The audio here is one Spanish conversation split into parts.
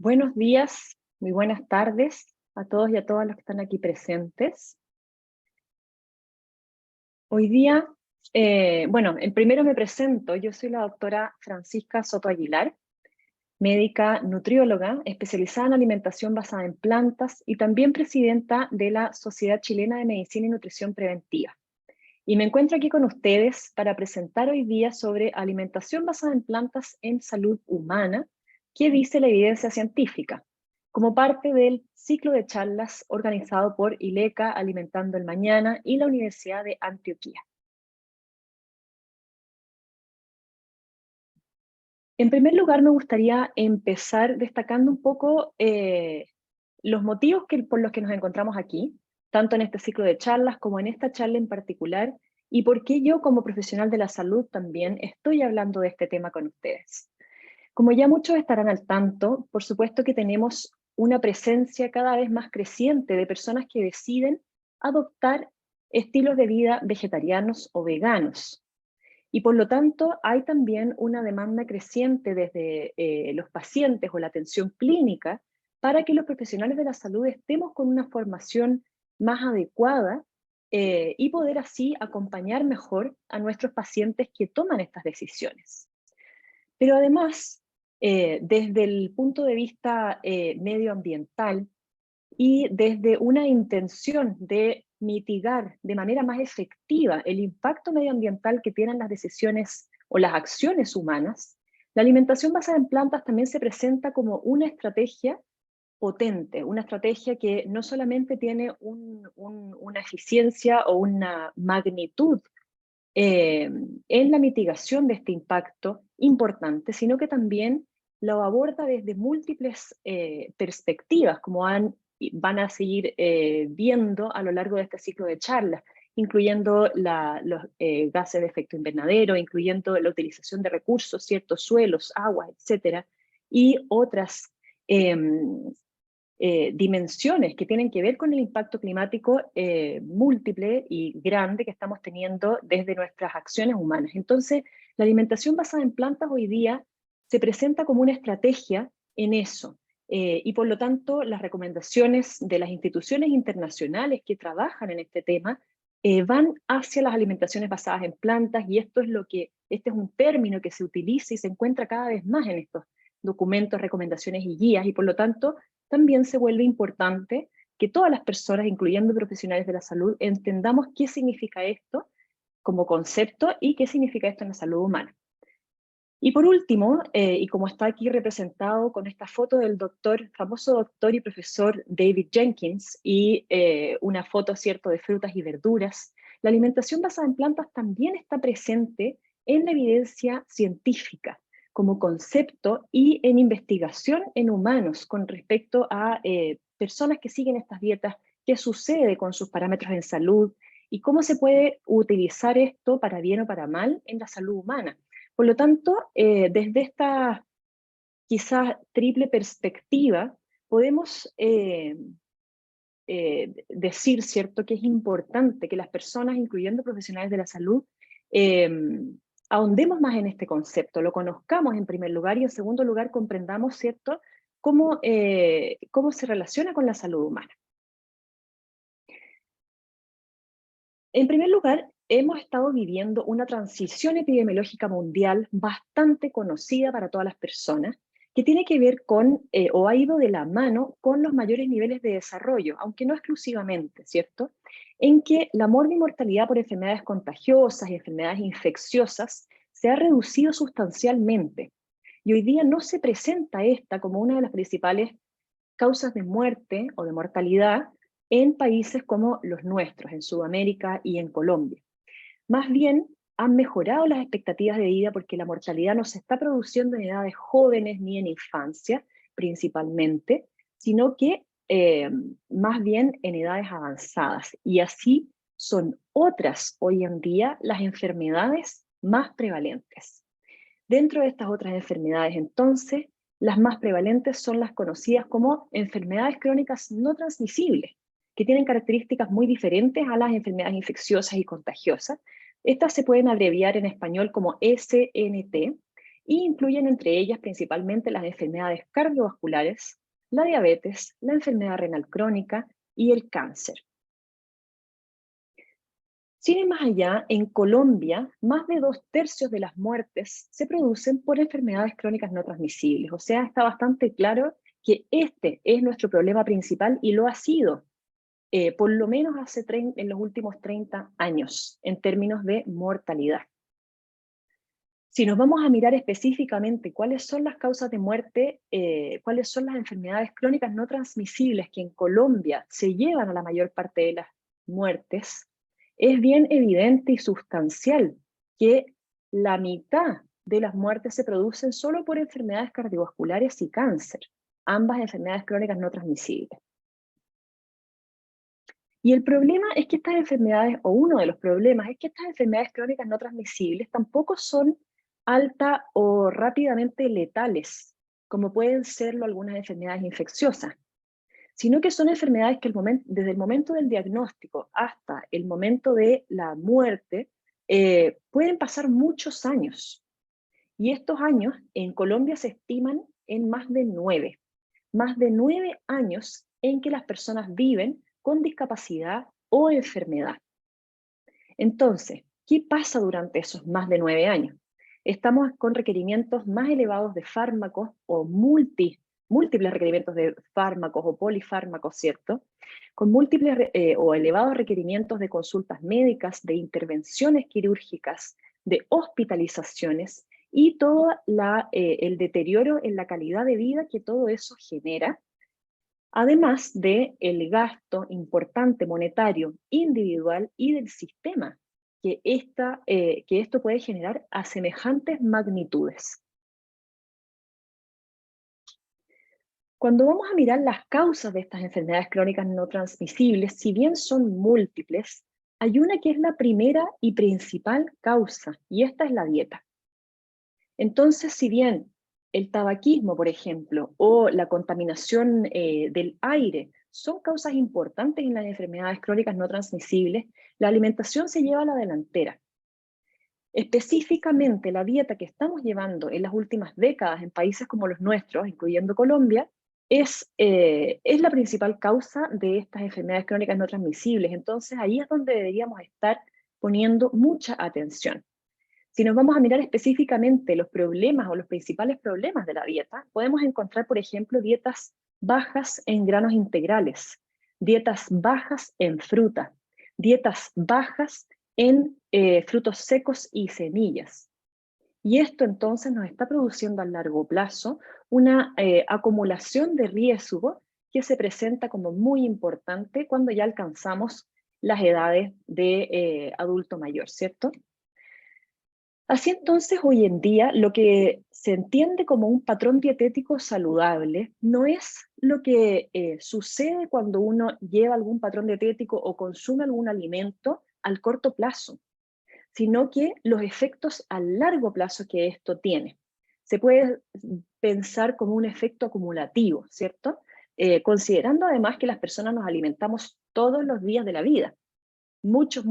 Buenos días, muy buenas tardes a todos y a todas los que están aquí presentes. Hoy día, primero me presento, yo soy la doctora Francisca Soto Aguilar, médica nutrióloga especializada en alimentación basada en plantas y también presidenta de la Sociedad Chilena de Medicina y Nutrición Preventiva. Y me encuentro aquí con ustedes para presentar hoy día sobre alimentación basada en plantas en salud humana, qué dice la evidencia científica, como parte del ciclo de charlas organizado por ILECA Alimentando el Mañana y la Universidad de Antioquia. En primer lugar, me gustaría empezar destacando un poco los motivos por los que nos encontramos aquí, tanto en este ciclo de charlas como en esta charla en particular, y por qué yo como profesional de la salud también estoy hablando de este tema con ustedes. Como ya muchos estarán al tanto, por supuesto que tenemos una presencia cada vez más creciente de personas que deciden adoptar estilos de vida vegetarianos o veganos. Y por lo tanto, hay también una demanda creciente desde los pacientes o la atención clínica para que los profesionales de la salud estemos con una formación más adecuada y poder así acompañar mejor a nuestros pacientes que toman estas decisiones. Pero además, desde el punto de vista medioambiental y desde una intención de mitigar de manera más efectiva el impacto medioambiental que tienen las decisiones o las acciones humanas, la alimentación basada en plantas también se presenta como una estrategia potente, una estrategia que no solamente tiene una eficiencia o una magnitud en la mitigación de este impacto importante, sino que también lo aborda desde múltiples perspectivas, como van a seguir viendo a lo largo de este ciclo de charlas, incluyendo los gases de efecto invernadero, incluyendo la utilización de recursos, ciertos suelos, agua, etcétera, y otras dimensiones que tienen que ver con el impacto climático múltiple y grande que estamos teniendo desde nuestras acciones humanas. Entonces, la alimentación basada en plantas hoy día se presenta como una estrategia en eso. Y por lo tanto, las recomendaciones de las instituciones internacionales que trabajan en este tema van hacia las alimentaciones basadas en plantas, y este es un término que se utiliza y se encuentra cada vez más en estos documentos, recomendaciones y guías, y por lo tanto también se vuelve importante que todas las personas, incluyendo profesionales de la salud, entendamos qué significa esto como concepto y qué significa esto en la salud humana. Y por último, y como está aquí representado con esta foto del famoso doctor y profesor David Jenkins, y una foto, cierto, de frutas y verduras, la alimentación basada en plantas también está presente en la evidencia científica como concepto y en investigación en humanos con respecto a personas que siguen estas dietas, qué sucede con sus parámetros en salud y cómo se puede utilizar esto para bien o para mal en la salud humana. Por lo tanto, desde esta quizás triple perspectiva, podemos decir, ¿cierto?, que es importante que las personas, incluyendo profesionales de la salud, eh, ahondemos más en este concepto, lo conozcamos en primer lugar y en segundo lugar comprendamos, ¿cierto?, cómo se relaciona con la salud humana. En primer lugar, hemos estado viviendo una transición epidemiológica mundial bastante conocida para todas las personas, que tiene que ver con, o ha ido de la mano con los mayores niveles de desarrollo, aunque no exclusivamente, ¿cierto? En que la mortalidad por enfermedades contagiosas y enfermedades infecciosas se ha reducido sustancialmente. Y hoy día no se presenta esta como una de las principales causas de muerte o de mortalidad en países como los nuestros, en Sudamérica y en Colombia. Más bien, han mejorado las expectativas de vida porque la mortalidad no se está produciendo en edades jóvenes ni en infancia, principalmente, sino que más bien en edades avanzadas. Y así son otras hoy en día las enfermedades más prevalentes. Dentro de estas otras enfermedades, entonces, las más prevalentes son las conocidas como enfermedades crónicas no transmisibles, que tienen características muy diferentes a las enfermedades infecciosas y contagiosas. Estas se pueden abreviar en español como SNT, y incluyen entre ellas principalmente las enfermedades cardiovasculares, la diabetes, la enfermedad renal crónica y el cáncer. Sin ir más allá, en Colombia, más de 2/3 de las muertes se producen por enfermedades crónicas no transmisibles. O sea, está bastante claro que este es nuestro problema principal y lo ha sido, por lo menos en los últimos 30 años, en términos de mortalidad. Si nos vamos a mirar específicamente cuáles son las causas de muerte, cuáles son las enfermedades crónicas no transmisibles que en Colombia se llevan a la mayor parte de las muertes, es bien evidente y sustancial que la mitad de las muertes se producen solo por enfermedades cardiovasculares y cáncer, ambas enfermedades crónicas no transmisibles. Y el problema es que estas enfermedades, o uno de los problemas, es que estas enfermedades crónicas no transmisibles tampoco son alta o rápidamente letales, como pueden serlo algunas enfermedades infecciosas, sino que son enfermedades que desde el momento del diagnóstico hasta el momento de la muerte pueden pasar muchos años. Y estos años en Colombia se estiman en más de 9 años en que las personas viven con discapacidad o enfermedad. Entonces, ¿qué pasa durante esos más de 9 años? Estamos con requerimientos más elevados de fármacos o múltiples requerimientos de fármacos o polifármacos, ¿cierto? Con múltiples o elevados requerimientos de consultas médicas, de intervenciones quirúrgicas, de hospitalizaciones y todo el deterioro en la calidad de vida que todo eso genera, además del gasto importante monetario individual y del sistema que esto puede generar a semejantes magnitudes. Cuando vamos a mirar las causas de estas enfermedades crónicas no transmisibles, si bien son múltiples, hay una que es la primera y principal causa, y esta es la dieta. Entonces, si bien el tabaquismo, por ejemplo, o la contaminación del aire son causas importantes en las enfermedades crónicas no transmisibles, la alimentación se lleva a la delantera. Específicamente, la dieta que estamos llevando en las últimas décadas en países como los nuestros, incluyendo Colombia, es la principal causa de estas enfermedades crónicas no transmisibles. Entonces, ahí es donde deberíamos estar poniendo mucha atención. Si nos vamos a mirar específicamente los problemas o los principales problemas de la dieta, podemos encontrar, por ejemplo, dietas bajas en granos integrales, dietas bajas en fruta, dietas bajas en frutos secos y semillas. Y esto entonces nos está produciendo a largo plazo una acumulación de riesgo que se presenta como muy importante cuando ya alcanzamos las edades de adulto mayor, ¿cierto? Así entonces, hoy en día, lo que se entiende como un patrón dietético saludable no es lo que sucede cuando uno lleva algún patrón dietético o consume algún alimento al corto plazo, sino que los efectos a largo plazo que esto tiene. Se puede pensar como un efecto acumulativo, ¿cierto? Considerando además que las personas nos alimentamos todos los días de la vida. Muchos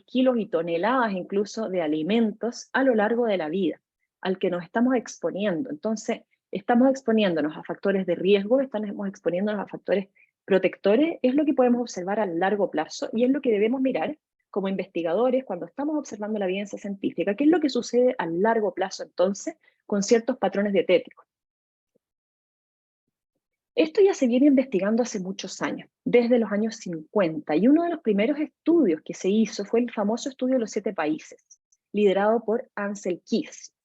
kilos y toneladas incluso de alimentos a lo largo de la vida, al que nos estamos exponiendo. Entonces, estamos exponiéndonos a factores de riesgo, estamos exponiéndonos a factores protectores, es lo que podemos observar a largo plazo y es lo que debemos mirar como investigadores cuando estamos observando la evidencia científica. ¿Qué es lo que sucede a largo plazo entonces con ciertos patrones dietéticos? Esto ya se viene investigando hace muchos años, desde los años 50, y uno de los primeros estudios que se hizo fue el famoso estudio de los 7 países, liderado por Ansel Keys.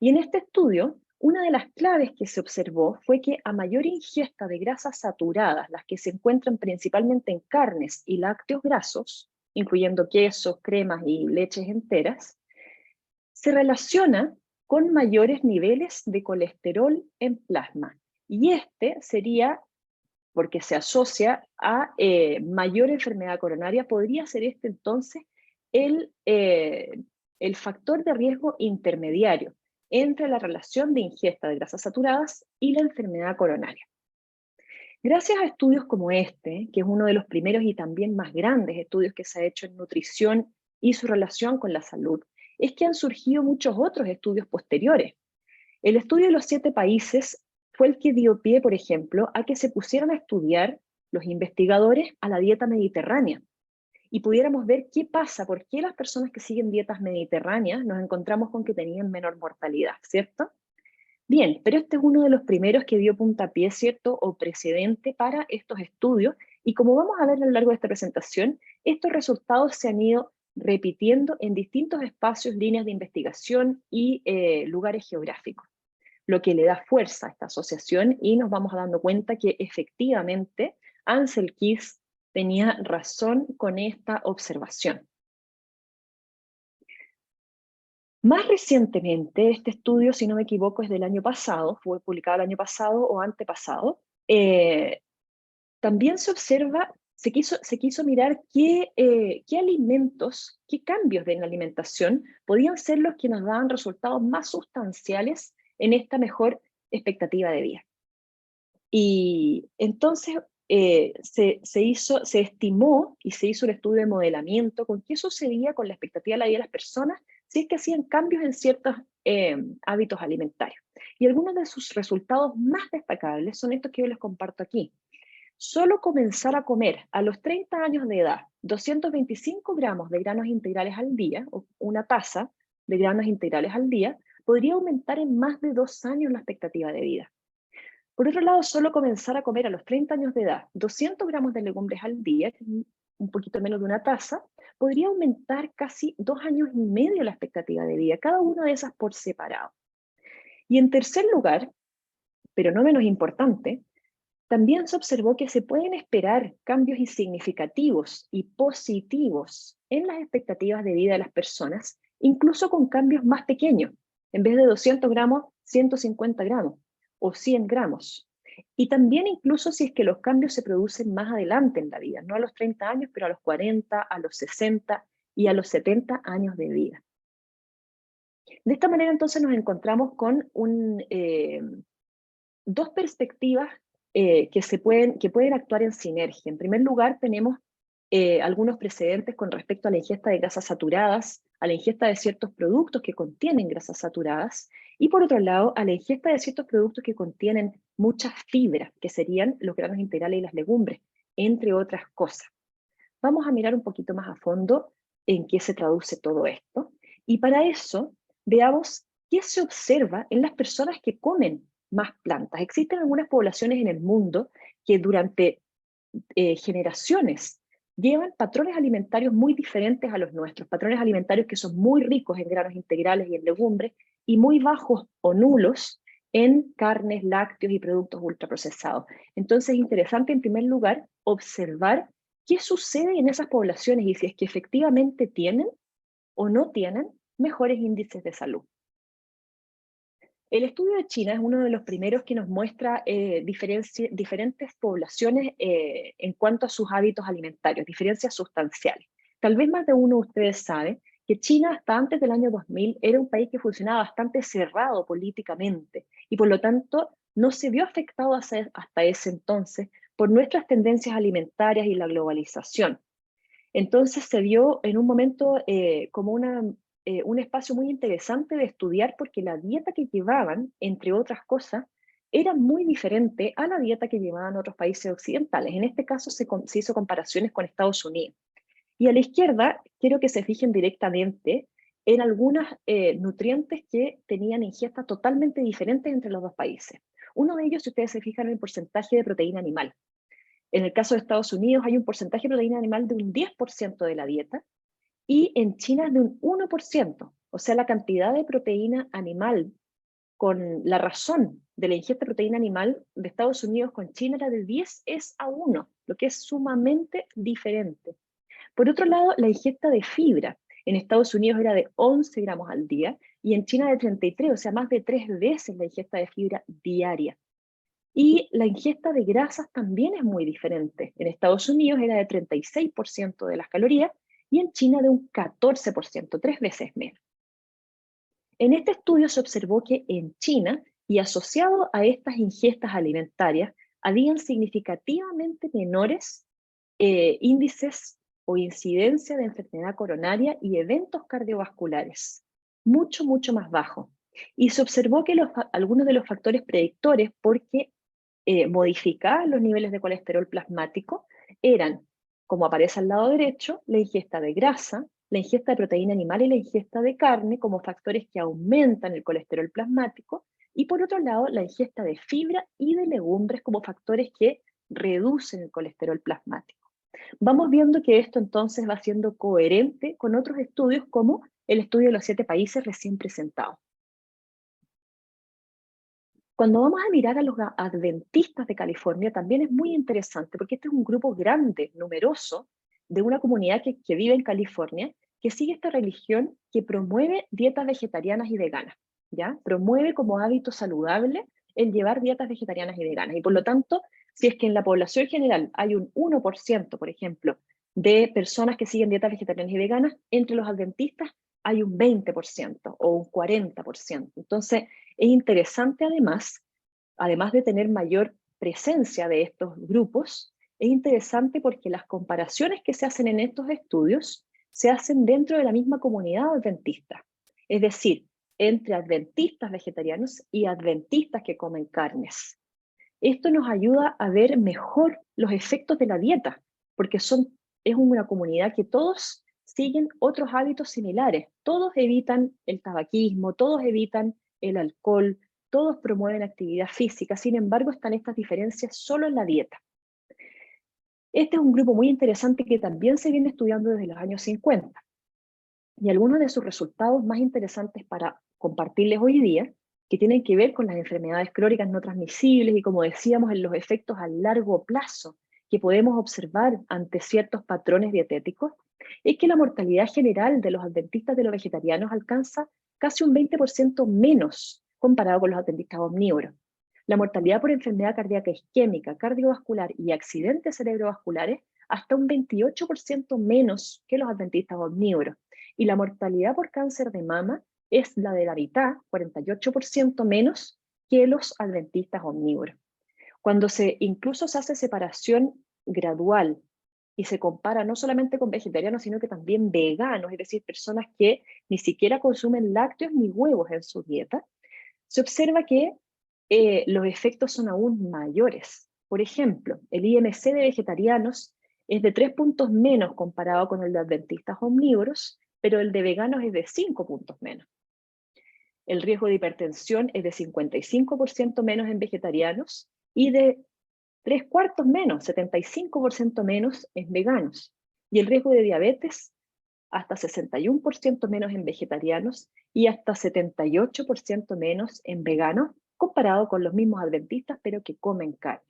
Y en este estudio, una de las claves que se observó fue que a mayor ingesta de grasas saturadas, las que se encuentran principalmente en carnes y lácteos grasos, incluyendo quesos, cremas y leches enteras, se relaciona con mayores niveles de colesterol en plasma. Y este sería, porque se asocia a mayor enfermedad coronaria, podría ser este entonces el factor de riesgo intermediario entre la relación de ingesta de grasas saturadas y la enfermedad coronaria. Gracias a estudios como este, que es uno de los primeros y también más grandes estudios que se ha hecho en nutrición y su relación con la salud, es que han surgido muchos otros estudios posteriores. El estudio de los 7 países fue el que dio pie, por ejemplo, a que se pusieran a estudiar los investigadores a la dieta mediterránea y pudiéramos ver qué pasa, por qué las personas que siguen dietas mediterráneas nos encontramos con que tenían menor mortalidad, ¿cierto? Bien, pero este es uno de los primeros que dio puntapié, ¿cierto? O precedente para estos estudios, y como vamos a ver a lo largo de esta presentación, estos resultados se han ido repitiendo en distintos espacios, líneas de investigación y lugares geográficos, lo que le da fuerza a esta asociación y nos vamos dando cuenta que efectivamente Ansel Keys tenía razón con esta observación. Más recientemente, este estudio, si no me equivoco, es del año pasado, fue publicado el año pasado o antepasado, también se observa, se quiso mirar qué alimentos, qué cambios en la alimentación podían ser los que nos daban resultados más sustanciales en esta mejor expectativa de vida. Y entonces se estimó y se hizo un estudio de modelamiento con qué sucedía con la expectativa de la vida de las personas si es que hacían cambios en ciertos hábitos alimentarios. Y algunos de sus resultados más destacables son estos que yo les comparto aquí. Solo comenzar a comer a los 30 años de edad 225 gramos de granos integrales al día, o una taza de granos integrales al día, podría aumentar en más de 2 años la expectativa de vida. Por otro lado, solo comenzar a comer a los 30 años de edad 200 gramos de legumbres al día, que es un poquito menos de una taza, podría aumentar casi 2 años y medio la expectativa de vida, cada una de esas por separado. Y en tercer lugar, pero no menos importante, también se observó que se pueden esperar cambios significativos y positivos en las expectativas de vida de las personas, incluso con cambios más pequeños, en vez de 200 gramos, 150 gramos o 100 gramos. Y también incluso si es que los cambios se producen más adelante en la vida, no a los 30 años, pero a los 40, a los 60 y a los 70 años de vida. De esta manera entonces nos encontramos con dos perspectivas que pueden actuar en sinergia. En primer lugar, tenemos algunos precedentes con respecto a la ingesta de grasas saturadas, a la ingesta de ciertos productos que contienen grasas saturadas, y por otro lado, a la ingesta de ciertos productos que contienen mucha fibra, que serían los granos integrales y las legumbres, entre otras cosas. Vamos a mirar un poquito más a fondo en qué se traduce todo esto, y para eso veamos qué se observa en las personas que comen más plantas. Existen algunas poblaciones en el mundo que durante generaciones llevan patrones alimentarios muy diferentes a los nuestros, patrones alimentarios que son muy ricos en granos integrales y en legumbres y muy bajos o nulos en carnes, lácteos y productos ultraprocesados. Entonces es interesante en primer lugar observar qué sucede en esas poblaciones y si es que efectivamente tienen o no tienen mejores índices de salud. El estudio de China es uno de los primeros que nos muestra diferentes poblaciones en cuanto a sus hábitos alimentarios, diferencias sustanciales. Tal vez más de uno de ustedes sabe que China hasta antes del año 2000 era un país que funcionaba bastante cerrado políticamente y por lo tanto no se vio afectado hasta ese entonces por nuestras tendencias alimentarias y la globalización. Entonces se vio en un momento como un espacio muy interesante de estudiar porque la dieta que llevaban, entre otras cosas, era muy diferente a la dieta que llevaban otros países occidentales. En este caso se hizo comparaciones con Estados Unidos. Y a la izquierda quiero que se fijen directamente en algunos nutrientes que tenían ingestas totalmente diferentes entre los dos países. Uno de ellos, si ustedes se fijan, en el porcentaje de proteína animal. En el caso de Estados Unidos hay un porcentaje de proteína animal de un 10% de la dieta y en China es de un 1%. O sea, la cantidad de proteína animal con la razón de la ingesta de proteína animal de Estados Unidos con China era de 10:1, lo que es sumamente diferente. Por otro lado, la ingesta de fibra en Estados Unidos era de 11 gramos al día y en China de 33, o sea, más de 3 veces la ingesta de fibra diaria. Y la ingesta de grasas también es muy diferente. En Estados Unidos era de 36% de las calorías y en China de un 14%, 3 veces menos. En este estudio se observó que en China, y asociado a estas ingestas alimentarias, habían significativamente menores índices o incidencia de enfermedad coronaria y eventos cardiovasculares. Mucho, mucho más bajo. Y se observó que algunos de los factores predictores porque modificaban los niveles de colesterol plasmático eran, como aparece al lado derecho, la ingesta de grasa, la ingesta de proteína animal y la ingesta de carne como factores que aumentan el colesterol plasmático, y por otro lado, la ingesta de fibra y de legumbres como factores que reducen el colesterol plasmático. Vamos viendo que esto entonces va siendo coherente con otros estudios como el estudio de los 7 países recién presentado. Cuando vamos a mirar a los adventistas de California, también es muy interesante, porque este es un grupo grande, numeroso, de una comunidad que vive en California, que sigue esta religión que promueve dietas vegetarianas y veganas, ¿ya? Promueve como hábito saludable el llevar dietas vegetarianas y veganas. Y por lo tanto, si es que en la población general hay un 1%, por ejemplo, de personas que siguen dietas vegetarianas y veganas, entre los adventistas hay un 20% o un 40%. Entonces, es interesante además de tener mayor presencia de estos grupos, es interesante porque las comparaciones que se hacen en estos estudios se hacen dentro de la misma comunidad adventista. Es decir, entre adventistas vegetarianos y adventistas que comen carnes. Esto nos ayuda a ver mejor los efectos de la dieta, porque es una comunidad que todos siguen otros hábitos similares. Todos evitan el tabaquismo, todos evitan el alcohol, todos promueven actividad física. Sin embargo, están estas diferencias solo en la dieta. Este es un grupo muy interesante que también se viene estudiando desde los años 50. Y algunos de sus resultados más interesantes para compartirles hoy día, que tienen que ver con las enfermedades crónicas no transmisibles y, como decíamos, en los efectos a largo plazo que podemos observar ante ciertos patrones dietéticos, es que la mortalidad general de los adventistas de los vegetarianos alcanza casi un 20% menos comparado con los adventistas omnívoros. La mortalidad por enfermedad cardíaca isquémica, cardiovascular y accidentes cerebrovasculares hasta un 28% menos que los adventistas omnívoros. Y la mortalidad por cáncer de mama es la de la mitad, 48% menos que los adventistas omnívoros. Cuando incluso se hace separación gradual y se compara no solamente con vegetarianos, sino que también veganos, es decir, personas que ni siquiera consumen lácteos ni huevos en su dieta, se observa que los efectos son aún mayores. Por ejemplo, el IMC de vegetarianos es de 3 puntos menos comparado con el de adventistas omnívoros, pero el de veganos es de 5 puntos menos. El riesgo de hipertensión es de 55% menos en vegetarianos y de 3/4 menos, 75% menos en veganos. Y el riesgo de diabetes hasta 61% menos en vegetarianos y hasta 78% menos en veganos, comparado con los mismos adventistas, pero que comen carne.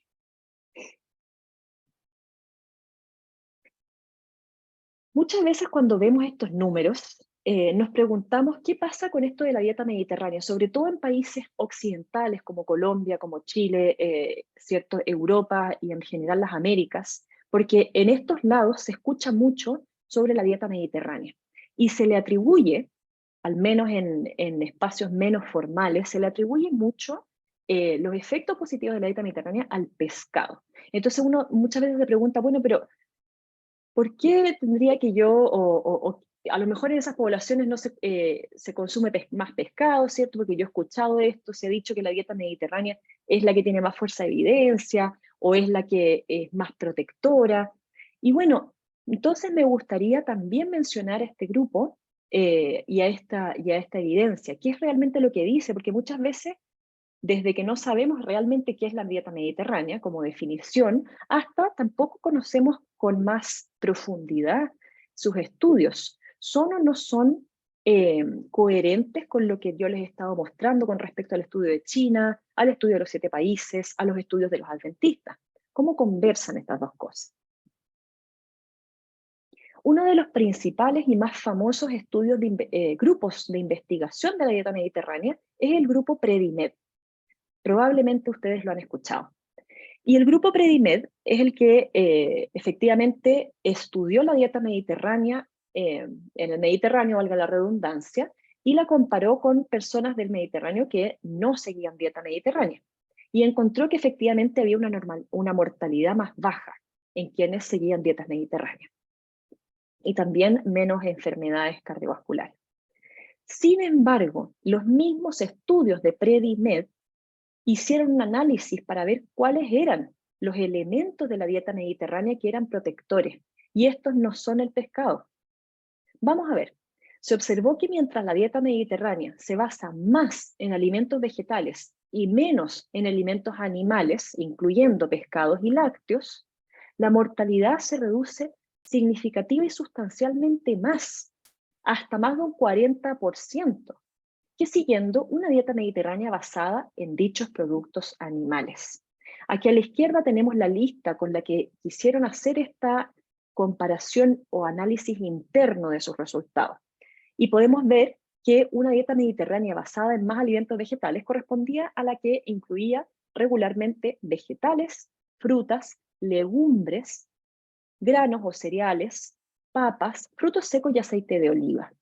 Muchas veces cuando vemos estos números, nos preguntamos qué pasa con esto de la dieta mediterránea, sobre todo en países occidentales como Colombia, como Chile, ¿cierto? Europa y en general las Américas, porque en estos lados se escucha mucho sobre la dieta mediterránea y se le atribuye, al menos en espacios menos formales, se le atribuye mucho los efectos positivos de la dieta mediterránea al pescado. Entonces uno muchas veces se pregunta, bueno, pero ¿por qué tendría que yo, o a lo mejor en esas poblaciones no se consume más pescado, ¿cierto? Porque yo he escuchado esto, se ha dicho que la dieta mediterránea es la que tiene más fuerza de evidencia o es la que es más protectora. Y bueno, entonces me gustaría también mencionar a este grupo y a esta evidencia. ¿Qué es realmente lo que dice? Porque muchas veces desde que no sabemos realmente qué es la dieta mediterránea como definición, hasta tampoco conocemos con más profundidad sus estudios. ¿Son o no son coherentes con lo que yo les he estado mostrando con respecto al estudio de China, al estudio de los 7 países, a los estudios de los adventistas? ¿Cómo conversan estas dos cosas? Uno de los principales y más famosos estudios grupos de investigación de la dieta mediterránea es el grupo Predimed. Probablemente ustedes lo han escuchado. Y el grupo Predimed es el que efectivamente estudió la dieta mediterránea, en el Mediterráneo, valga la redundancia, y la comparó con personas del Mediterráneo que no seguían dieta mediterránea. Y encontró que efectivamente había una mortalidad más baja en quienes seguían dietas mediterráneas. Y también menos enfermedades cardiovasculares. Sin embargo, los mismos estudios de PREDIMED hicieron un análisis para ver cuáles eran los elementos de la dieta mediterránea que eran protectores, y estos no son el pescado. Vamos a ver, se observó que mientras la dieta mediterránea se basa más en alimentos vegetales y menos en alimentos animales, incluyendo pescados y lácteos, la mortalidad se reduce significativa y sustancialmente más, hasta más de un 40%, que siguiendo una dieta mediterránea basada en dichos productos animales. Aquí a la izquierda tenemos la lista con la que quisieron hacer esta comparación o análisis interno de sus resultados. Y podemos ver que una dieta mediterránea basada en más alimentos vegetales correspondía a la que incluía regularmente vegetales, frutas, legumbres, granos o cereales, papas, frutos secos y aceite de oliva.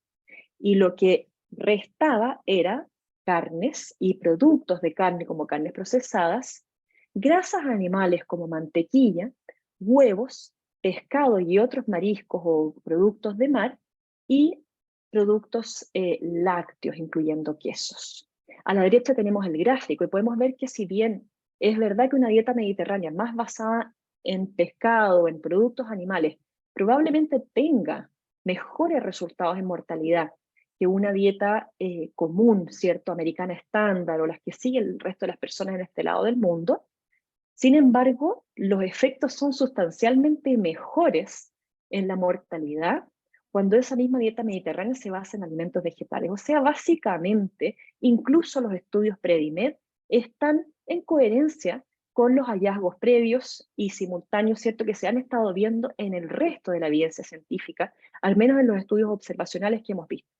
Y lo que restaba era carnes y productos de carne como carnes procesadas, grasas animales como mantequilla, huevos, pescado y otros mariscos o productos de mar, y productos lácteos, incluyendo quesos. A la derecha tenemos el gráfico y podemos ver que si bien es verdad que una dieta mediterránea más basada en pescado, en productos animales, probablemente tenga mejores resultados en mortalidad que una dieta común, ¿cierto? Americana estándar o las que sigue el resto de las personas en este lado del mundo. Sin embargo, los efectos son sustancialmente mejores en la mortalidad cuando esa misma dieta mediterránea se basa en alimentos vegetales. O sea, básicamente, incluso los estudios PREDIMED están en coherencia con los hallazgos previos y simultáneos, ¿cierto?, que se han estado viendo en el resto de la evidencia científica, al menos en los estudios observacionales que hemos visto.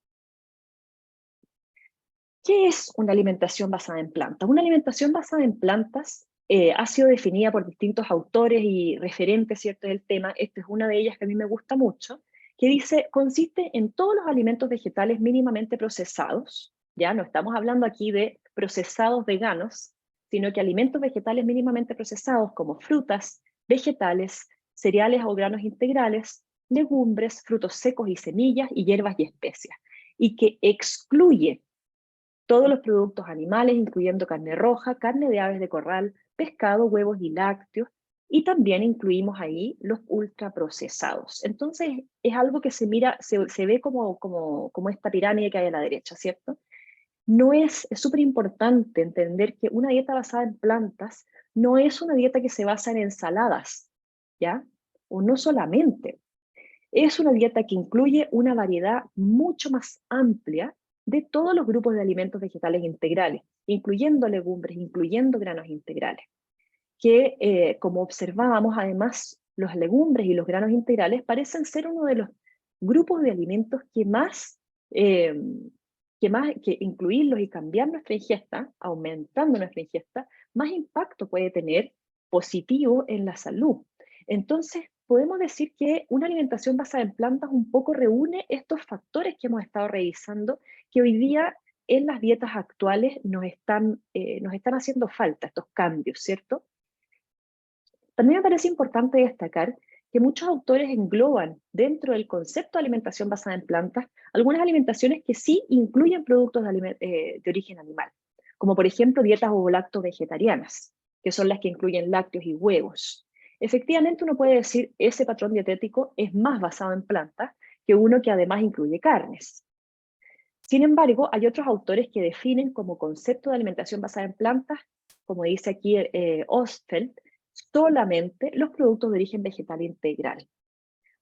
¿Qué es una alimentación basada en plantas? Una alimentación basada en plantas ha sido definida por distintos autores y referentes, ¿cierto?, del tema. Esta es una de ellas que a mí me gusta mucho, que dice, consiste en todos los alimentos vegetales mínimamente procesados, ya no estamos hablando aquí de procesados veganos, sino que alimentos vegetales mínimamente procesados como frutas, vegetales, cereales o granos integrales, legumbres, frutos secos y semillas y hierbas y especias, y que excluye todos los productos animales, incluyendo carne roja, carne de aves de corral, pescado, huevos y lácteos, y también incluimos ahí los ultraprocesados. Entonces, es algo que se mira, se ve como esta pirámide que hay a la derecha, ¿cierto? No es súper importante entender que una dieta basada en plantas no es una dieta que se basa en ensaladas, ¿ya? O no solamente. Es una dieta que incluye una variedad mucho más amplia de todos los grupos de alimentos vegetales integrales, incluyendo legumbres, incluyendo granos integrales, que como observábamos además, los legumbres y los granos integrales parecen ser uno de los grupos de alimentos eh, que incluirlos y cambiar nuestra ingesta, aumentando nuestra ingesta, más impacto puede tener positivo en la salud. Entonces, podemos decir que una alimentación basada en plantas un poco reúne estos factores que hemos estado revisando, que hoy día en las dietas actuales nos están haciendo falta, estos cambios, ¿cierto? También me parece importante destacar que muchos autores engloban dentro del concepto de alimentación basada en plantas algunas alimentaciones que sí incluyen productos de origen animal, como por ejemplo dietas ovo-lacto-vegetarianas, que son las que incluyen lácteos y huevos. Efectivamente, uno puede decir ese patrón dietético es más basado en plantas que uno que además incluye carnes. Sin embargo, hay otros autores que definen como concepto de alimentación basada en plantas, como dice aquí Ostfeld, solamente los productos de origen vegetal integral.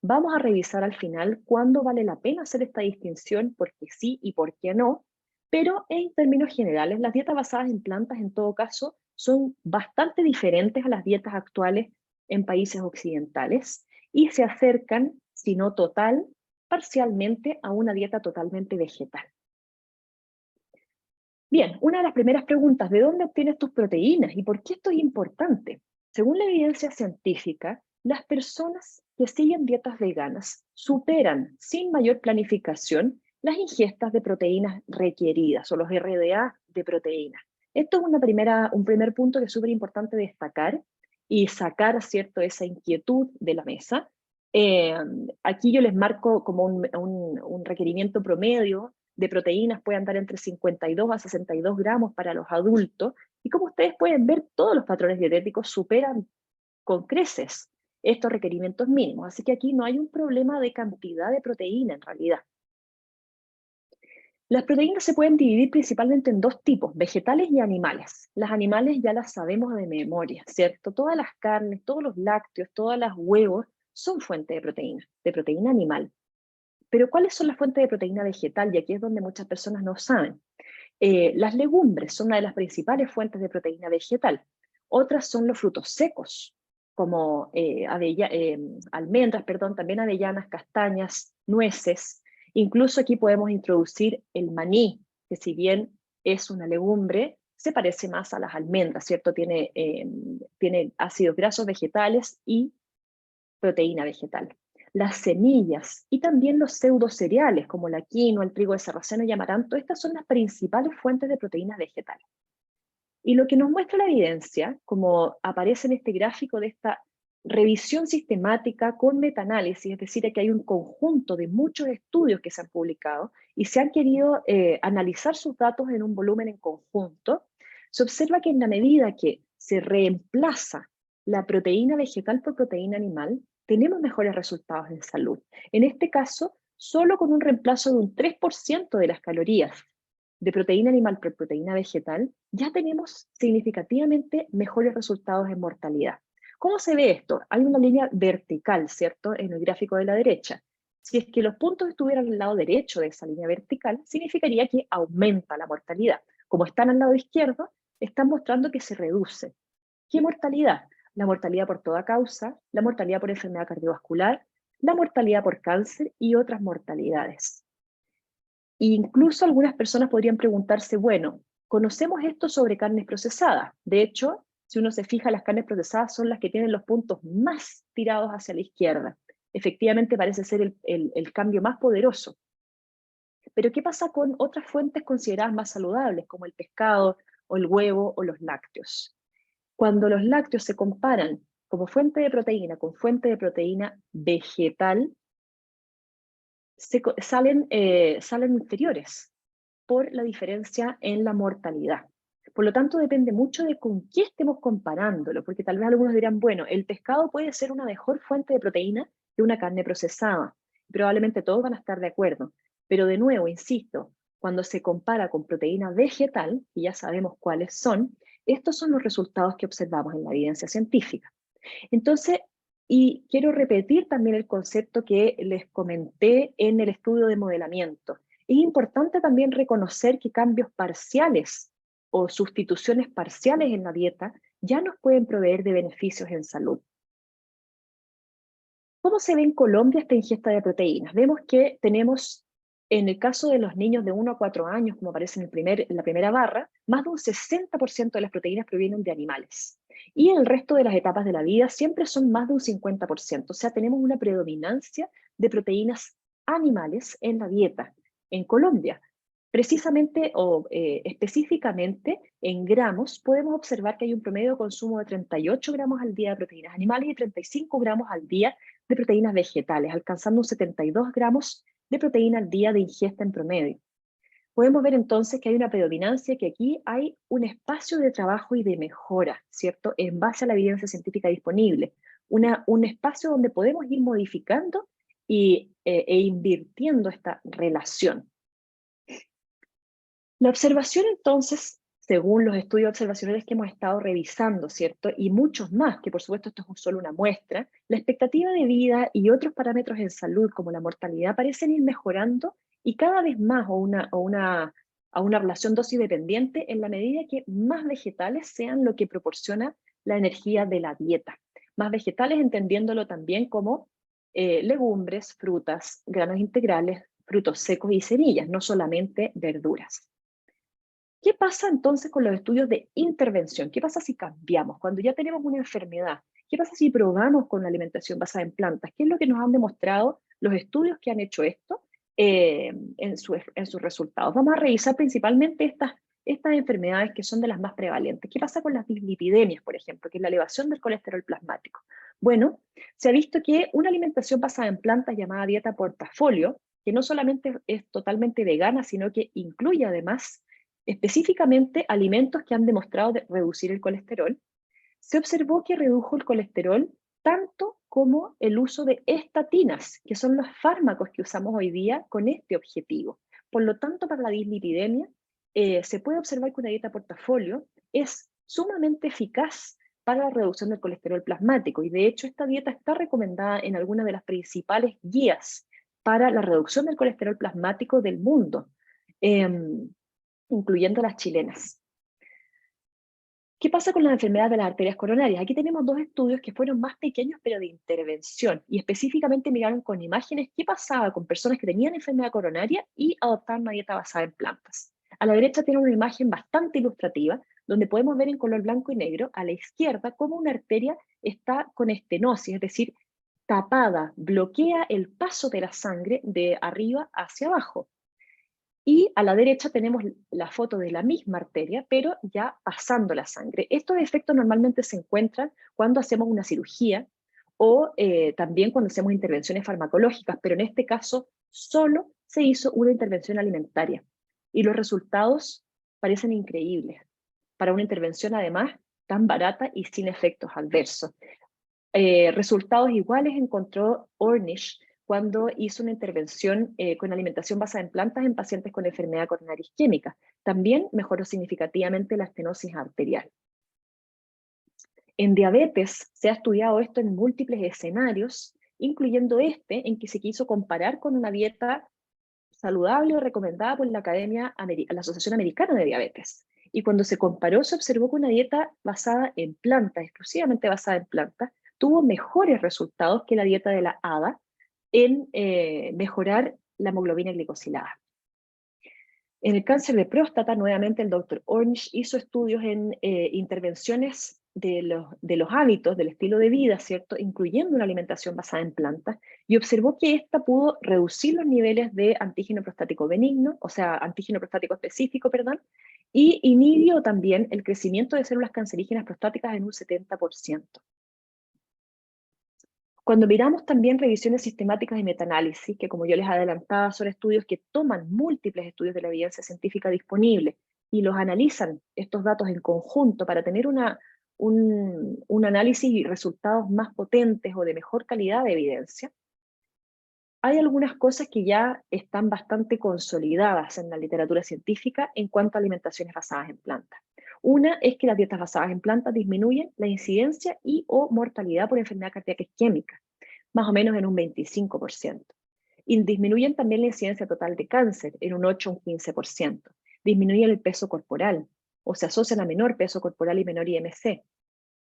Vamos a revisar al final cuándo vale la pena hacer esta distinción, por qué sí y por qué no, pero en términos generales, las dietas basadas en plantas en todo caso son bastante diferentes a las dietas actuales en países occidentales y se acercan, si no total, parcialmente a una dieta totalmente vegetal. Bien, una de las primeras preguntas, ¿de dónde obtienes tus proteínas y por qué esto es importante? Según la evidencia científica, las personas que siguen dietas veganas superan sin mayor planificación las ingestas de proteínas requeridas o los RDA de proteínas. Esto es un primer punto que es súper importante destacar y sacar, ¿cierto?, esa inquietud de la mesa. Aquí yo les marco como un requerimiento promedio de proteínas puede andar entre 52 a 62 gramos para los adultos, y como ustedes pueden ver, todos los patrones dietéticos superan con creces estos requerimientos mínimos, así que aquí no hay un problema de cantidad de proteína en realidad. Las proteínas se pueden dividir principalmente en dos tipos, vegetales y animales. Las animales ya las sabemos de memoria, ¿cierto? Todas las carnes, todos los lácteos, todos los huevos son fuente de proteína animal. Pero ¿cuáles son las fuentes de proteína vegetal? Y aquí es donde muchas personas no saben. Las legumbres son una de las principales fuentes de proteína vegetal. Otras son los frutos secos, como almendras, perdón, también avellanas, castañas, nueces. Incluso aquí podemos introducir el maní, que si bien es una legumbre, se parece más a las almendras, ¿cierto? Tiene ácidos grasos vegetales y proteína vegetal. Las semillas y también los pseudocereales como la quinoa, el trigo de sarraceno y amaranto, estas son las principales fuentes de proteínas vegetales. Y lo que nos muestra la evidencia, como aparece en este gráfico de esta revisión sistemática con metaanálisis, es decir, que hay un conjunto de muchos estudios que se han publicado y se han querido analizar sus datos en un volumen en conjunto, se observa que en la medida que se reemplaza la proteína vegetal por proteína animal, tenemos mejores resultados en salud. En este caso, solo con un reemplazo de un 3% de las calorías de proteína animal por proteína vegetal, ya tenemos significativamente mejores resultados en mortalidad. ¿Cómo se ve esto? Hay una línea vertical, ¿cierto?, en el gráfico de la derecha. Si es que los puntos estuvieran al lado derecho de esa línea vertical, significaría que aumenta la mortalidad. Como están al lado izquierdo, están mostrando que se reduce. ¿Qué mortalidad? La mortalidad por toda causa, la mortalidad por enfermedad cardiovascular, la mortalidad por cáncer y otras mortalidades. E incluso algunas personas podrían preguntarse, bueno, conocemos esto sobre carnes procesadas. De hecho, si uno se fija, las carnes procesadas son las que tienen los puntos más tirados hacia la izquierda. Efectivamente parece ser el cambio más poderoso. Pero ¿qué pasa con otras fuentes consideradas más saludables, como el pescado o el huevo o los lácteos? Cuando los lácteos se comparan como fuente de proteína con fuente de proteína vegetal, salen inferiores por la diferencia en la mortalidad. Por lo tanto, depende mucho de con qué estemos comparándolo, porque tal vez algunos dirán, bueno, el pescado puede ser una mejor fuente de proteína que una carne procesada. Probablemente todos van a estar de acuerdo. Pero de nuevo, insisto, cuando se compara con proteína vegetal, y ya sabemos cuáles son, estos son los resultados que observamos en la evidencia científica. Entonces, y quiero repetir también el concepto que les comenté en el estudio de modelamiento. Es importante también reconocer que cambios parciales o sustituciones parciales en la dieta ya nos pueden proveer de beneficios en salud. ¿Cómo se ve en Colombia esta ingesta de proteínas? Vemos que tenemos, en el caso de los niños de 1 a 4 años, como aparece en la primera barra, más de un 60% de las proteínas provienen de animales. Y en el resto de las etapas de la vida siempre son más de un 50%. O sea, tenemos una predominancia de proteínas animales en la dieta en Colombia. Precisamente o específicamente en gramos, podemos observar que hay un promedio de consumo de 38 gramos al día de proteínas animales y 35 gramos al día de proteínas vegetales, alcanzando un 72 gramos de proteína al día de ingesta en promedio. Podemos ver entonces que hay una predominancia, que aquí hay un espacio de trabajo y de mejora, ¿cierto? En base a la evidencia científica disponible. Un espacio donde podemos ir modificando e invirtiendo esta relación. La observación entonces, según los estudios observacionales que hemos estado revisando, ¿cierto? Y muchos más, que por supuesto esto es solo una muestra, la expectativa de vida y otros parámetros en salud, como la mortalidad, parecen ir mejorando y cada vez más a una relación dosis dependiente en la medida que más vegetales sean lo que proporciona la energía de la dieta. Más vegetales entendiéndolo también como legumbres, frutas, granos integrales, frutos secos y semillas, no solamente verduras. ¿Qué pasa entonces con los estudios de intervención? ¿Qué pasa si cambiamos? Cuando ya tenemos una enfermedad, ¿qué pasa si probamos con la alimentación basada en plantas? ¿Qué es lo que nos han demostrado los estudios que han hecho esto en sus resultados? Vamos a revisar principalmente estas enfermedades que son de las más prevalentes. ¿Qué pasa con las dislipidemias, por ejemplo, que es la elevación del colesterol plasmático? Bueno, se ha visto que una alimentación basada en plantas llamada dieta portafolio, que no solamente es totalmente vegana, sino que incluye además específicamente alimentos que han demostrado reducir el colesterol, se observó que redujo el colesterol tanto como el uso de estatinas, que son los fármacos que usamos hoy día con este objetivo. Por lo tanto, para la dislipidemia, se puede observar que una dieta portafolio es sumamente eficaz para la reducción del colesterol plasmático, y de hecho esta dieta está recomendada en algunas de las principales guías para la reducción del colesterol plasmático del mundo, eh, incluyendo las chilenas. ¿Qué pasa con las enfermedades de las arterias coronarias? Aquí tenemos dos estudios que fueron más pequeños, pero de intervención, y específicamente miraron con imágenes qué pasaba con personas que tenían enfermedad coronaria y adoptaron una dieta basada en plantas. A la derecha tiene una imagen bastante ilustrativa, donde podemos ver en color blanco y negro, a la izquierda, cómo una arteria está con estenosis, es decir, tapada, bloquea el paso de la sangre de arriba hacia abajo. Y a la derecha tenemos la foto de la misma arteria, pero ya pasando la sangre. Estos efectos normalmente se encuentran cuando hacemos una cirugía o también cuando hacemos intervenciones farmacológicas, pero en este caso solo se hizo una intervención alimentaria. Y los resultados parecen increíbles para una intervención además tan barata y sin efectos adversos. Resultados iguales encontró Ornish cuando hizo una intervención con alimentación basada en plantas en pacientes con enfermedad coronaria isquémica. También mejoró significativamente la estenosis arterial. En diabetes se ha estudiado esto en múltiples escenarios, incluyendo este en que se quiso comparar con una dieta saludable recomendada por la la Asociación Americana de Diabetes. Y cuando se comparó, se observó que una dieta basada en plantas, exclusivamente basada en plantas, tuvo mejores resultados que la dieta de la ADA en mejorar la hemoglobina glicosilada. En el cáncer de próstata, nuevamente el Dr. Ornish hizo estudios en intervenciones de los hábitos, del estilo de vida, ¿cierto? Incluyendo una alimentación basada en plantas, y observó que esta pudo reducir los niveles de antígeno prostático benigno, o sea, antígeno prostático específico, perdón, y inhibió también el crecimiento de células cancerígenas prostáticas en un 70%. Cuando miramos también revisiones sistemáticas y metaanálisis, que como yo les adelantaba, son estudios que toman múltiples estudios de la evidencia científica disponible y los analizan estos datos en conjunto para tener un análisis y resultados más potentes o de mejor calidad de evidencia, hay algunas cosas que ya están bastante consolidadas en la literatura científica en cuanto a alimentaciones basadas en plantas. Una es que las dietas basadas en plantas disminuyen la incidencia y o mortalidad por enfermedad cardíaca isquémica, más o menos en un 25%. Y disminuyen también la incidencia total de cáncer en un 8 o un 15%. Disminuyen el peso corporal, o se asocian a menor peso corporal y menor IMC.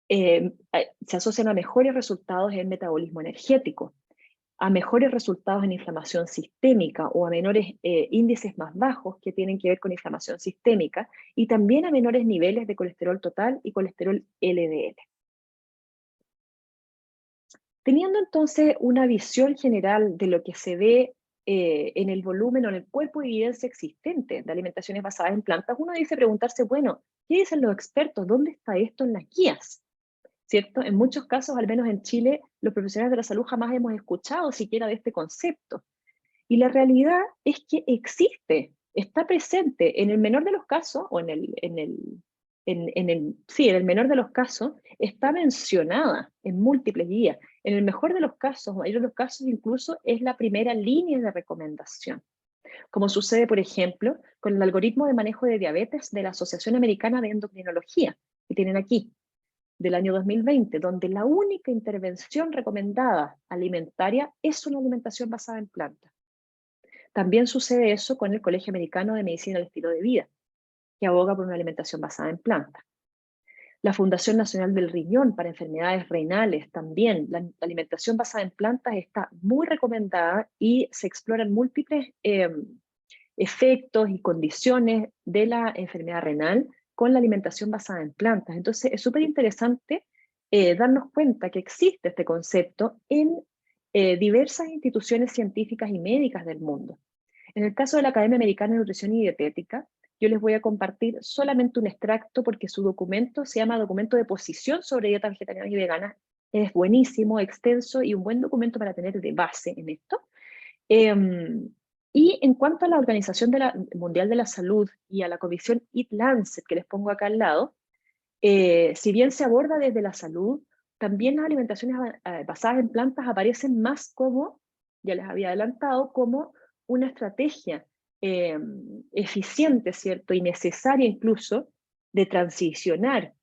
Se asocian a mejores resultados en metabolismo energético, a mejores resultados en inflamación sistémica o a menores índices más bajos que tienen que ver con inflamación sistémica, y también a menores niveles de colesterol total y colesterol LDL. Teniendo entonces una visión general de lo que se ve en el volumen o en el cuerpo de evidencia existente de alimentaciones basadas en plantas, uno dice preguntarse, bueno, ¿qué dicen los expertos? ¿Dónde está esto en las guías? ¿Cierto? En muchos casos, al menos en Chile, los profesionales de la salud jamás hemos escuchado siquiera de este concepto. Y la realidad es que existe, está presente en el menor de los casos, o en el menor de los casos, está mencionada en múltiples guías. En el mejor de los casos, o mayor de los casos, incluso es la primera línea de recomendación. Como sucede, por ejemplo, con el algoritmo de manejo de diabetes de la Asociación Americana de Endocrinología, que tienen aquí, del año 2020, donde la única intervención recomendada alimentaria es una alimentación basada en plantas. También sucede eso con el Colegio Americano de Medicina del Estilo de Vida, que aboga por una alimentación basada en plantas. La Fundación Nacional del Riñón para enfermedades renales también, la alimentación basada en plantas está muy recomendada y se exploran múltiples efectos y condiciones de la enfermedad renal con la alimentación basada en plantas. Entonces es súper interesante darnos cuenta que existe este concepto en diversas instituciones científicas y médicas del mundo. En el caso de la Academia Americana de Nutrición y Dietética, yo les voy a compartir solamente un extracto porque su documento se llama Documento de Posición sobre Dietas Vegetarianas y Veganas Es buenísimo, extenso y un buen documento para tener de base en esto. Y en cuanto a la Organización Mundial de la Salud y a la Comisión Eat Lancet, que les pongo acá al lado, si bien se aborda desde la salud, también las alimentaciones basadas en plantas aparecen más como, ya les había adelantado, como una estrategia eficiente, ¿cierto? Y necesaria incluso de transicionar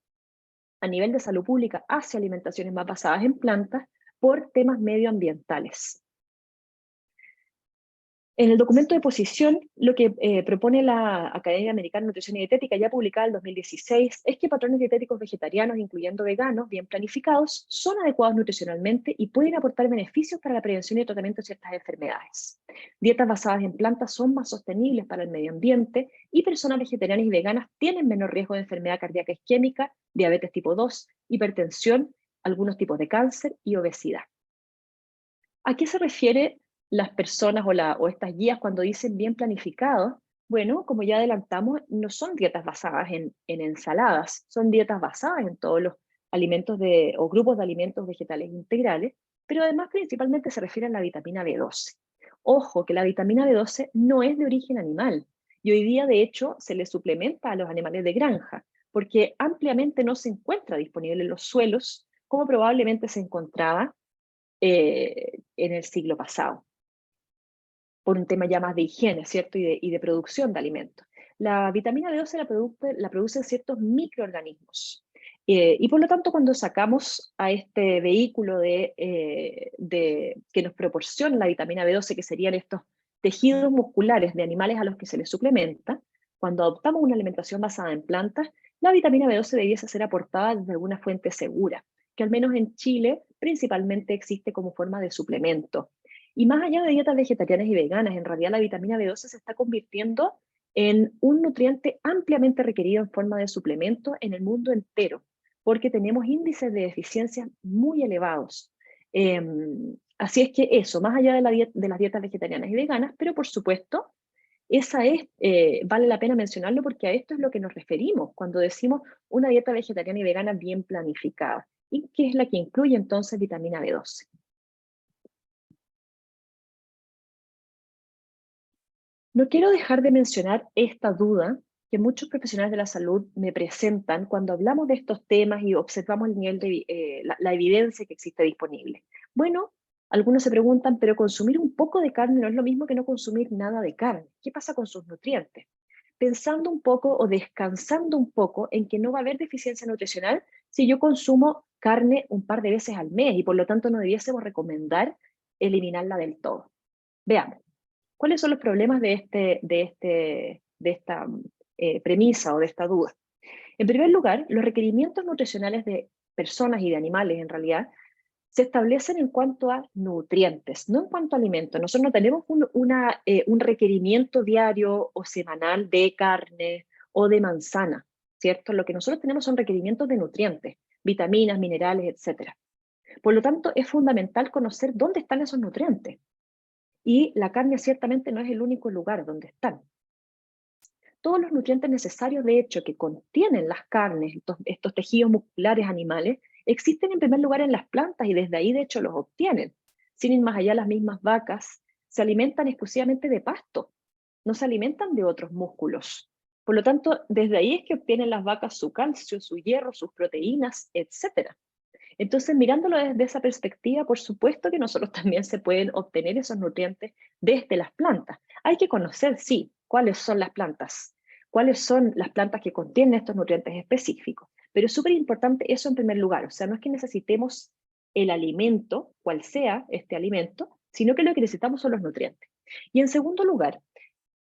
a nivel de salud pública hacia alimentaciones más basadas en plantas por temas medioambientales. En el documento de posición, lo que propone la Academia Americana de Nutrición y Dietética, ya publicada en 2016, es que patrones dietéticos vegetarianos, incluyendo veganos, bien planificados, son adecuados nutricionalmente y pueden aportar beneficios para la prevención y tratamiento de ciertas enfermedades. Dietas basadas en plantas son más sostenibles para el medio ambiente y personas vegetarianas y veganas tienen menor riesgo de enfermedad cardíaca isquémica, diabetes tipo 2, hipertensión, algunos tipos de cáncer y obesidad. ¿A qué se refiere las personas o estas guías cuando dicen bien planificados? Bueno, como ya adelantamos, no son dietas basadas en ensaladas, son dietas basadas en todos los alimentos o grupos de alimentos vegetales integrales, pero además principalmente se refiere a la vitamina B12. Ojo, que la vitamina B12 no es de origen animal, y hoy día de hecho se le suplementa a los animales de granja, porque ampliamente no se encuentra disponible en los suelos, como probablemente se encontraba en el siglo pasado, por un tema ya más de higiene, ¿cierto? Y de producción de alimentos. La vitamina B12 la producen ciertos microorganismos. Y por lo tanto, cuando sacamos a este vehículo que nos proporciona la vitamina B12, que serían estos tejidos musculares de animales a los que se les suplementa, cuando adoptamos una alimentación basada en plantas, la vitamina B12 debiese ser aportada desde alguna fuente segura, que al menos en Chile principalmente existe como forma de suplemento. Y más allá de dietas vegetarianas y veganas, en realidad la vitamina B12 se está convirtiendo en un nutriente ampliamente requerido en forma de suplemento en el mundo entero, porque tenemos índices de deficiencia muy elevados. Así es que eso, más allá de las dietas vegetarianas y veganas, pero por supuesto, vale la pena mencionarlo porque a esto es lo que nos referimos cuando decimos una dieta vegetariana y vegana bien planificada, y que es la que incluye entonces vitamina B12. No quiero dejar de mencionar esta duda que muchos profesionales de la salud me presentan cuando hablamos de estos temas y observamos el nivel de la evidencia que existe disponible. Bueno, algunos se preguntan, pero consumir un poco de carne no es lo mismo que no consumir nada de carne. ¿Qué pasa con sus nutrientes? Pensando un poco o descansando un poco en que no va a haber deficiencia nutricional si yo consumo carne un par de veces al mes y por lo tanto no debiésemos recomendar eliminarla del todo. Veamos. ¿Cuáles son los problemas de esta premisa o de esta duda? En primer lugar, los requerimientos nutricionales de personas y de animales, en realidad, se establecen en cuanto a nutrientes, no en cuanto a alimentos. Nosotros no tenemos un requerimiento diario o semanal de carne o de manzana, ¿cierto? Lo que nosotros tenemos son requerimientos de nutrientes, vitaminas, minerales, etc. Por lo tanto, es fundamental conocer dónde están esos nutrientes. Y la carne ciertamente no es el único lugar donde están. Todos los nutrientes necesarios, de hecho, que contienen las carnes, estos tejidos musculares animales, existen en primer lugar en las plantas y desde ahí, de hecho, los obtienen. Sin ir más allá, las mismas vacas se alimentan exclusivamente de pasto, no se alimentan de otros músculos. Por lo tanto, desde ahí es que obtienen las vacas su calcio, su hierro, sus proteínas, etc. Entonces, mirándolo desde esa perspectiva, por supuesto que nosotros también se pueden obtener esos nutrientes desde las plantas. Hay que conocer, sí, cuáles son las plantas que contienen estos nutrientes específicos. Pero es súper importante eso en primer lugar. O sea, no es que necesitemos el alimento, cual sea este alimento, sino que lo que necesitamos son los nutrientes. Y en segundo lugar,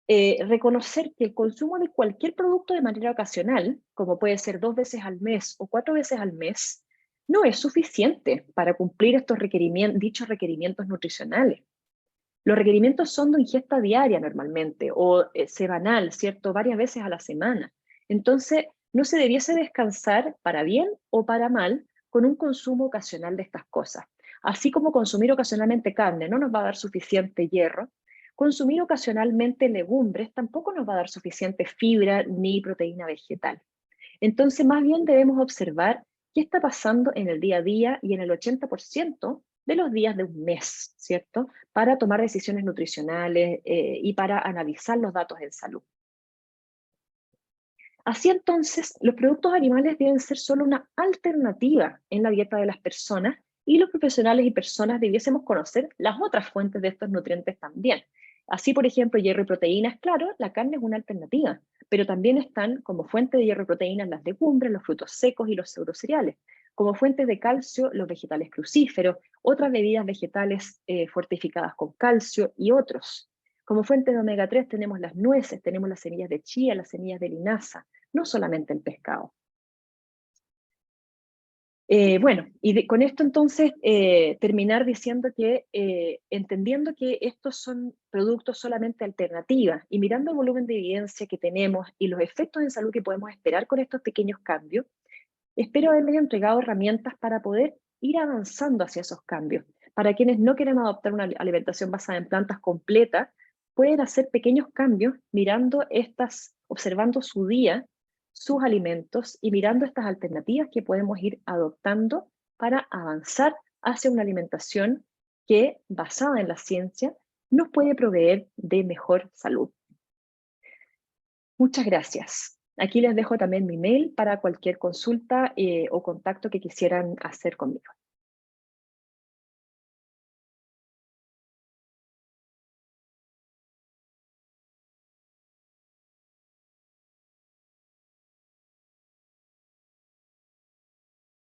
reconocer que el consumo de cualquier producto de manera ocasional, como puede ser 2 veces al mes o 4 veces al mes, no es suficiente para cumplir dichos requerimientos nutricionales. Los requerimientos son de ingesta diaria normalmente o semanal, ¿cierto? Varias veces a la semana. Entonces, no se debiese descansar para bien o para mal con un consumo ocasional de estas cosas. Así como consumir ocasionalmente carne no nos va a dar suficiente hierro, consumir ocasionalmente legumbres tampoco nos va a dar suficiente fibra ni proteína vegetal. Entonces, más bien debemos observar qué está pasando en el día a día y en el 80% de los días de un mes, ¿cierto? Para tomar decisiones nutricionales y para analizar los datos en salud. Así entonces, los productos animales deben ser solo una alternativa en la dieta de las personas y los profesionales y personas debiésemos conocer las otras fuentes de estos nutrientes también. Así, por ejemplo, hierro y proteínas, claro, la carne es una alternativa, pero también están como fuente de hierro y proteínas las legumbres, los frutos secos y los pseudocereales. Como fuentes de calcio, los vegetales crucíferos, otras bebidas vegetales fortificadas con calcio y otros. Como fuentes de omega 3 tenemos las nueces, tenemos las semillas de chía, las semillas de linaza, no solamente el pescado. Bueno, con esto entonces terminar diciendo que, entendiendo que estos son productos solamente alternativas y mirando el volumen de evidencia que tenemos y los efectos en salud que podemos esperar con estos pequeños cambios, espero haberles entregado herramientas para poder ir avanzando hacia esos cambios. Para quienes no quieren adoptar una alimentación basada en plantas completa, pueden hacer pequeños cambios mirando observando su día, sus alimentos y mirando estas alternativas que podemos ir adoptando para avanzar hacia una alimentación que, basada en la ciencia, nos puede proveer de mejor salud. Muchas gracias. Aquí les dejo también mi mail para cualquier consulta o contacto que quisieran hacer conmigo.